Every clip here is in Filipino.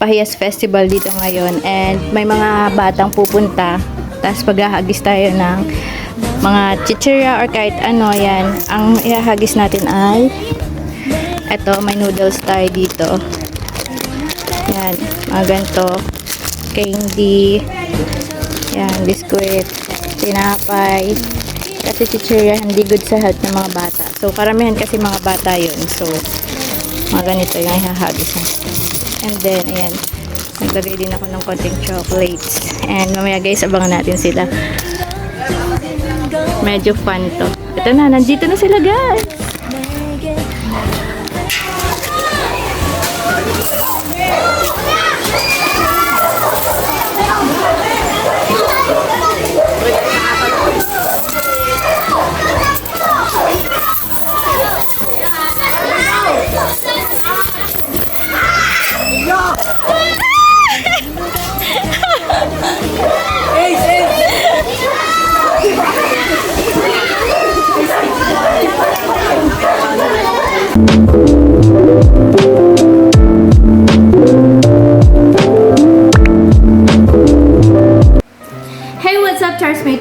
Pahiyas Festival dito ngayon and may mga batang pupunta. Tapos paghahagis tayo ng mga chichirya or kahit ano yan. Ang ihahagis natin ay eto, may noodles tayo dito. Yan, mga ganito. Candy. Yan, biskuit. Tinapay. Kasi chichirya hindi good sa health ng mga bata. So karamihan kasi mga bata yun. So mga ganito yung ihahagis natin. And then, ayan. Naglagay din ako ng konting chocolates. And mamaya guys, abangan natin sila. Medyo fun to. Ito na, nandito na sila guys.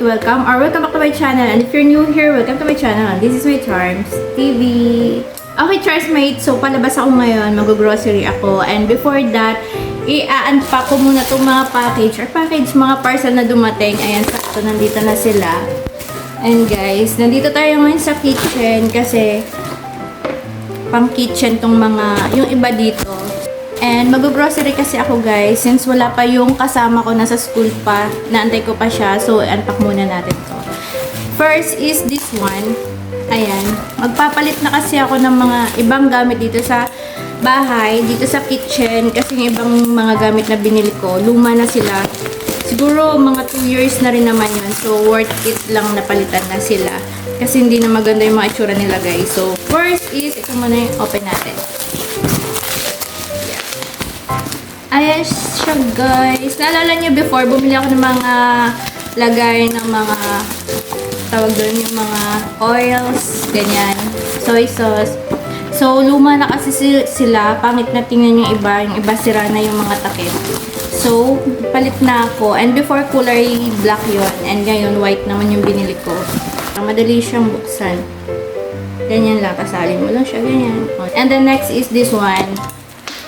Welcome or welcome back to my channel, and if you're new here, welcome to my channel. This is my Charms TV. Okay, Charmsmate, so palabas ako ngayon, mag-grocery ako, and before that, i-unpack ko muna itong mga package, mga parcel na dumating. Ayan, sakto, nandito na sila. And guys, nandito tayo ngayon sa kitchen kasi pang kitchen tong mga, yung iba dito. And mag-grocery kasi ako guys, since wala pa yung kasama ko, nasa school pa, naantay ko pa siya, so unpack muna natin to. First is this one. Ayan, magpapalit na kasi ako ng mga ibang gamit dito sa bahay, dito sa kitchen, kasi yung ibang mga gamit na binili ko, luma na sila. Siguro mga 2 years na rin naman yun, so worth it lang na palitan na sila. Kasi hindi na maganda yung mga itsura nila guys. So first is, ito muna yung open natin. Ayan siya guys. Naalala niyo before, bumili ako ng mga lagay ng mga tawag doon, yung mga oils, ganyan, soy sauce. So, luma na kasi sila. Pangit na tingnan yung iba. Yung iba sira na yung mga takip. So, palit na ako. And before, kulay black yon. And ngayon, white naman yung binili ko. Madali siyang buksan. Ganyan lang. Kasalin mo lang siya. Ganyan. And the next is this one.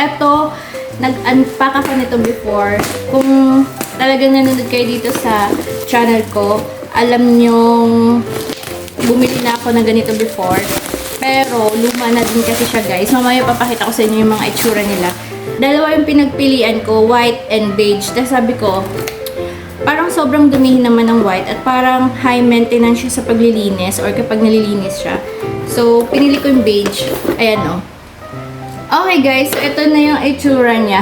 Ito, nag-unpack ako nito before. Kung talagang nanonood kayo dito sa channel ko, alam nyong bumili na ako ng ganito before. Pero, luma na din kasi siya guys. Mamaya papakita ko sa inyo yung mga itsura nila. Dalawa yung pinagpilian ko, white and beige. Tapos sabi ko, parang sobrang dumihin naman ng white at parang high maintenance siya sa paglilinis or kapag nalilinis siya. So, pinili ko yung beige. Ayan o. Okay guys, so ito na yung itsura niya.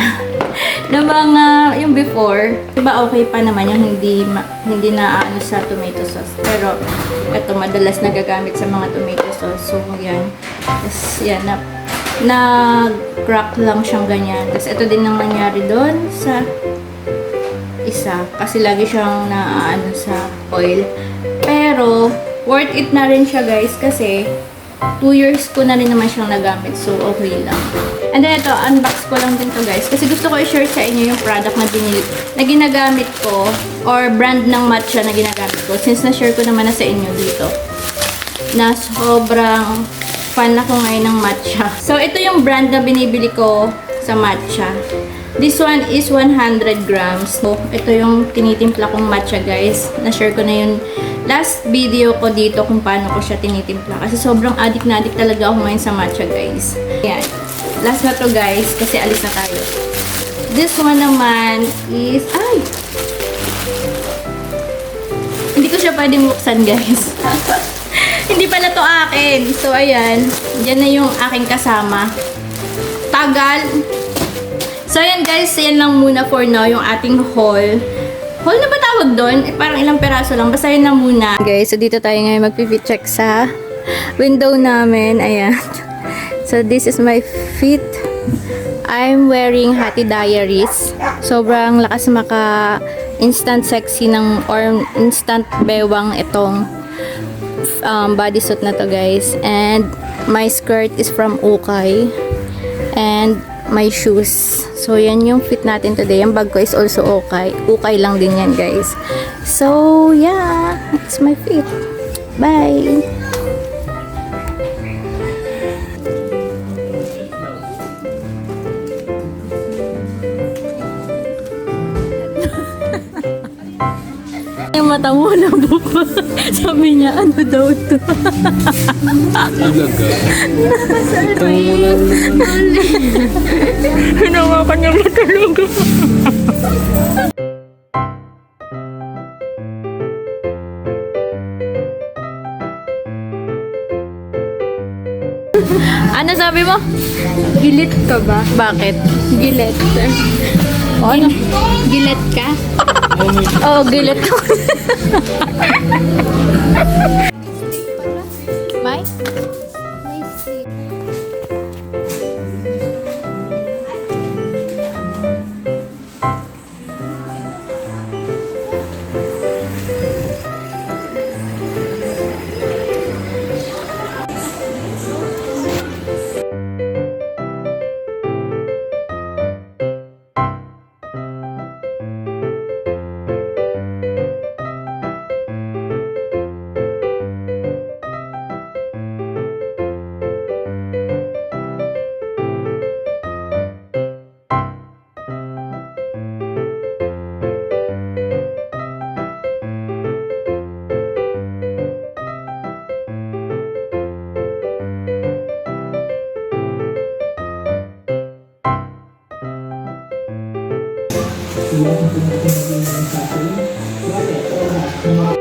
Na mga, yung before, diba okay pa naman yung hindi na ano sa tomato sauce. Pero, ito madalas nagagamit sa mga tomato sauce. So, yan. Tapos, yan, na-crack lang siyang ganyan. Tapos, ito din ang nangyari doon sa isa. Kasi lagi siyang na-ano sa oil. Pero, worth it na rin siya guys kasi 2 years ko na rin naman siyang nagamit. So, okay lang. And then, ito, unbox ko lang din to guys. Kasi gusto ko i-share sa inyo yung product na binili, na ginagamit ko, or brand ng matcha na ginagamit ko. Since na-share ko naman na sa inyo dito, na sobrang fan ako ngayon ng matcha. So, ito yung brand na binibili ko sa matcha. This one is 100 grams. So, ito yung tinitimpla kong matcha guys. Na-share ko na yung last video ko dito kung paano ko siya tinitimpla. Kasi sobrang addict na addict talaga ako ngayon sa matcha guys. Ayan. Last na to guys, kasi alis na tayo. This one naman is, ay! Hindi ko siya pwedeng buksan guys. Hindi pala to akin. So ayan, dyan na yung aking kasama. Tagal. So ayan guys, yan lang muna for now yung ating haul. Haul na ba tawag doon? Parang ilang peraso lang. Basta yun lang muna. Guys, so dito tayo ngayon mag-fit check sa window namin. Ayan. So this is my fit. I'm wearing Hati Diaries. Sobrang lakas maka instant sexy ng or instant bewang itong bodysuit na to guys. And my skirt is from Ukay. And my shoes. So, yan yung fit natin today. Yung bag ko is also okay. Okay lang din yan, guys. So, yeah. It's my fit. Bye! Yung mata mo na buka. Sabi niya, ano daw to? Sorry. Hinawakan niya mo talaga. Ano sabi mo? Gilit ka ba? Bakit? Gilit. O ano? Gilit ka? Oo, gilit ko. May? May stick.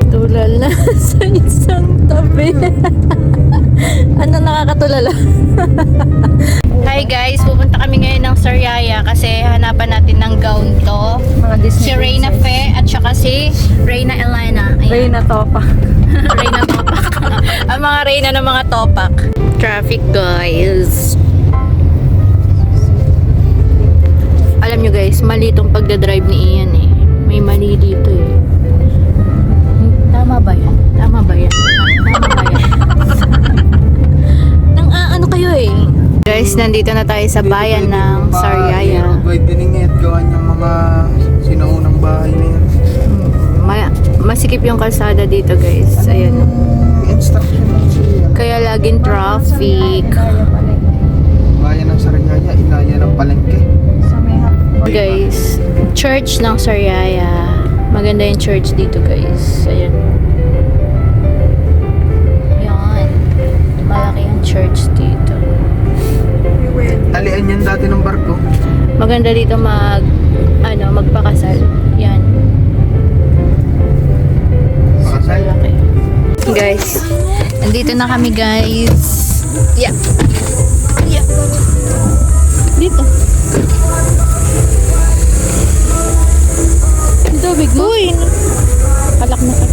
Tulala sa isang tabi. Ano nakakatulala? Hi guys, pupunta kami ngayon ng Sariaya kasi hanapan natin ng gown to. Si Reyna Fe at saka si Reyna Elena. Reyna Topa. Reyna Topak. Ang mga Reyna ng mga Topak. Traffic guys. Alam nyo guys, mali itong pagdadrive ni Ian eh. May mali dito eh. Tama ba yan? Tama ba yan? Tama ba yan? Nang ano kayo eh. Guys, nandito na tayo sa bayan ng Sariaya. Pwede at gawa niyang mga sinaunang bahay na yan. Masikip yung kalsada dito guys. Ayan. Instruction lang siya. Kaya laging traffic. Bayan ng Sariaya, ilaya ng Palengke. Guys, church ng Sariaya. Maganda yung church dito guys. Ayan. Yan. Malaki yung church dito. Talian yan dati ng barko. Maganda dito magpakasal. Yan. Pakasal. Malaki. Guys, nandito na kami guys. Yeah. Yeah. Dito. Tubig mo? Uy! Kalak na kalak.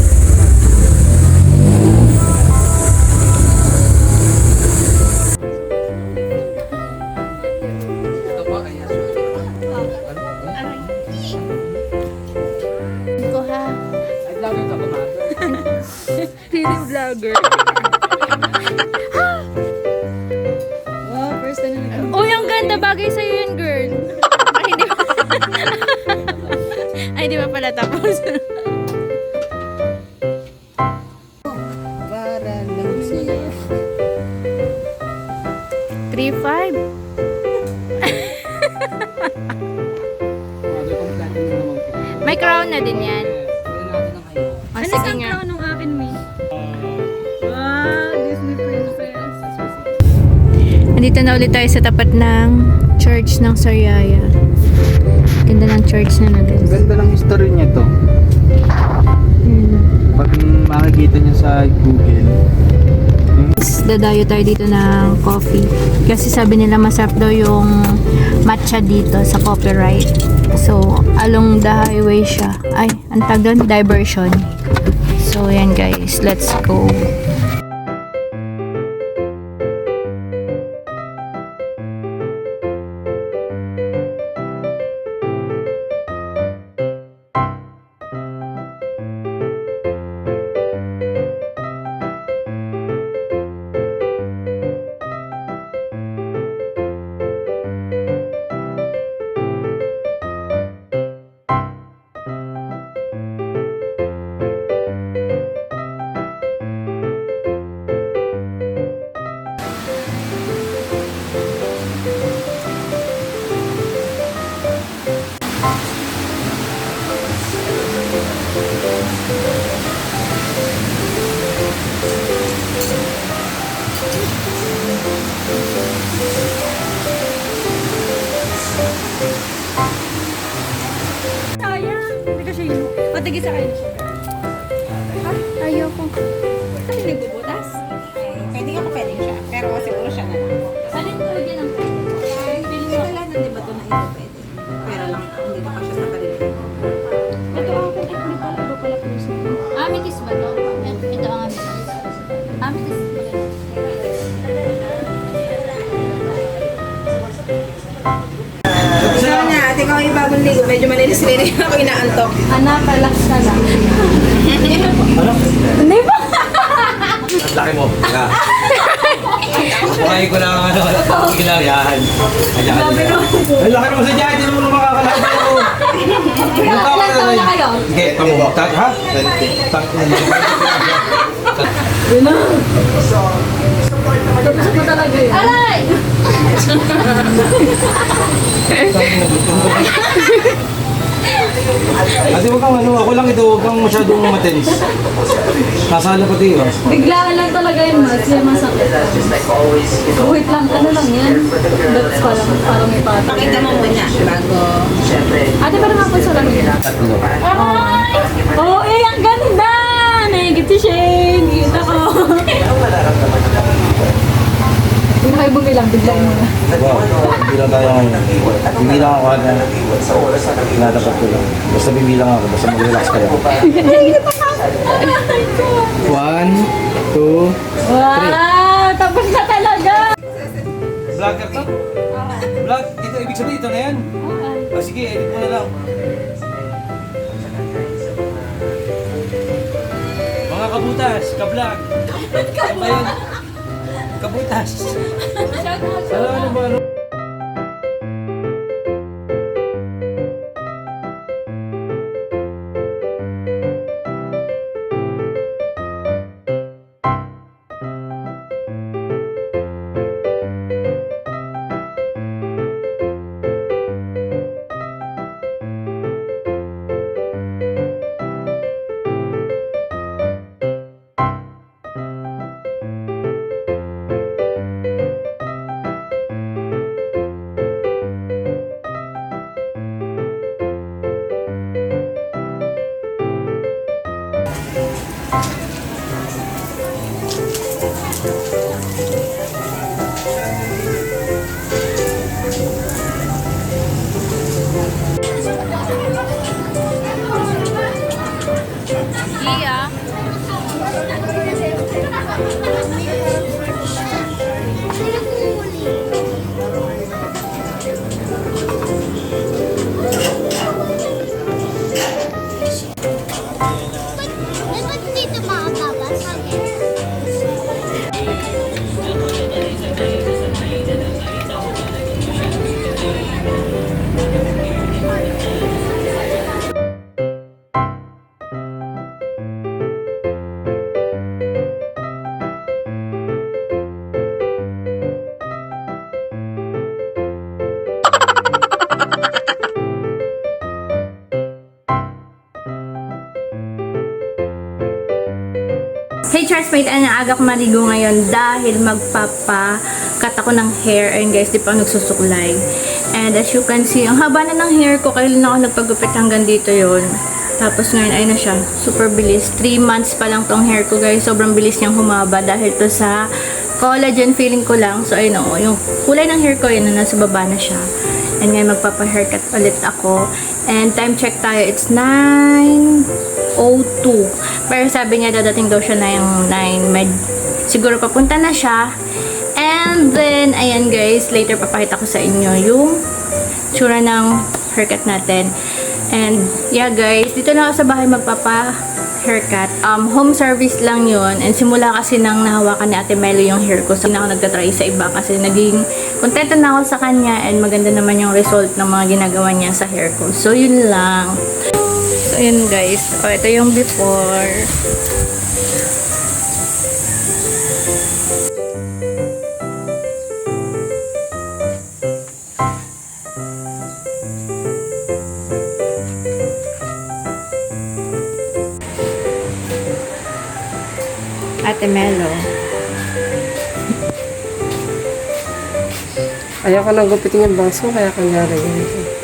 Ko ha. Feeling vlogger. Wow, first time na Uy, ang ganda. Bagay sa'yo yun, girl. Ay, hindi ba? Ay, di ba pala tapos? Para lang siya. 3-5. May crown na din yan. Ah, Ano sige sa nga. crown ng akin, Mi? Wow, Disney princess. Nandito na ulit tayo sa tapat ng church ng Sariaya. Ganda ng church na guys. Ganda ng history niya to. Pag makikita niyo sa Google. Dadayo tayo dito ng coffee. Kasi sabi nila masarap daw yung matcha dito sa copyright. So, along the highway siya. Ay, ang tag doon? Diversion. So, yan guys. Let's go. Sayang. Hindi ka siya yun. Patigis sa kayo siya. Ayoko. Kasi nagbubutas. Pwede ka pa pwedeng siya. Pero siguro siya na lang. Alin ko lagyan ng Hindi wala na di ba ito na ito pwede. Pero lang, hindi na pa siya sa karili. Ito ang putik ni pala. Iba pala puso. Amethyst ba to? Ito ang amethyst. Amethyst. So na, ate ko yung bagong ligo. Medyo malinis-linis ako inaantok. Anak, relax ka lang. Hindi ba? Ang laki mo. Yeah. Kumain ko lang ano. Sige lang, yan. Ayan. Ang laki mo sa dyan. Hindi mo makakalaban ako. Ilan taon na kayo? Sige, pamumutak ha? Tak na lang. Tapos mo talaga yun. Aray! Ate, huwag kang ano. Ako lang ito. Huwag kang masyadong matens. Nasala pati yun. Biglaan lang talaga yun, Mads. Kaya masakit. Wait lang, ano lang yan? That's parang may pata. Pakita mo muna bago. Ate, parang ako sa lang yun. Tatlo. Oh, ang ganda! Naigit si Shane. Kita ko. Hindi na kayo bumilang, biglain mo na. Wow. Hindi lang tayo ngayon. Hindi lang ako na. Natapat ko lang. Basta bibilang ako. Basta mag-relax ka lang. 1, 2, Wow! Tapos na talaga! Vlogger to? Vlog? Dito, ibig sabihin ito na yan? O sige, edit mo na lang. Mga kabutas, ka-vlog. Ano ba yun? Kabutas. Ano ba? Ano? Iya. Ba't dito makakabasag? Hey Chartsmate, ang aga ko maligo ngayon dahil magpapakat ako ng hair. Ayun guys, di pa ako nagsusuklay. And as you can see, ang haba na ng hair ko. Kailan ako nagpagupit hanggang dito yon. Tapos ngayon, ayun na siya. Super bilis. 3 months pa lang tong hair ko guys. Sobrang bilis niyang humaba dahil to sa collagen feeling ko lang. So ayun o, yung kulay ng hair ko, yun na nasa baba na siya. And ngayon magpapa-haircut ulit ako. And time check tayo, it's 9:02. Pero sabi niya dadating daw siya na yung 9. Siguro papunta na siya. And then, ayan guys, later papakita ko sa inyo yung tsura ng haircut natin. And yeah guys, dito na ako sa bahay magpapa-haircut. Home service lang yun. And simula kasi nang nahawakan ni Ate Melo yung hair ko. So na ako nagtatry sa iba kasi naging contento na ako sa kanya. And maganda naman yung result ng mga ginagawa niya sa hair ko. So yun lang. So yun guys. O, ito yung before. Ate Melo. Ayaw ko nang gupitin yung bangs ko, kaya kanyari yun.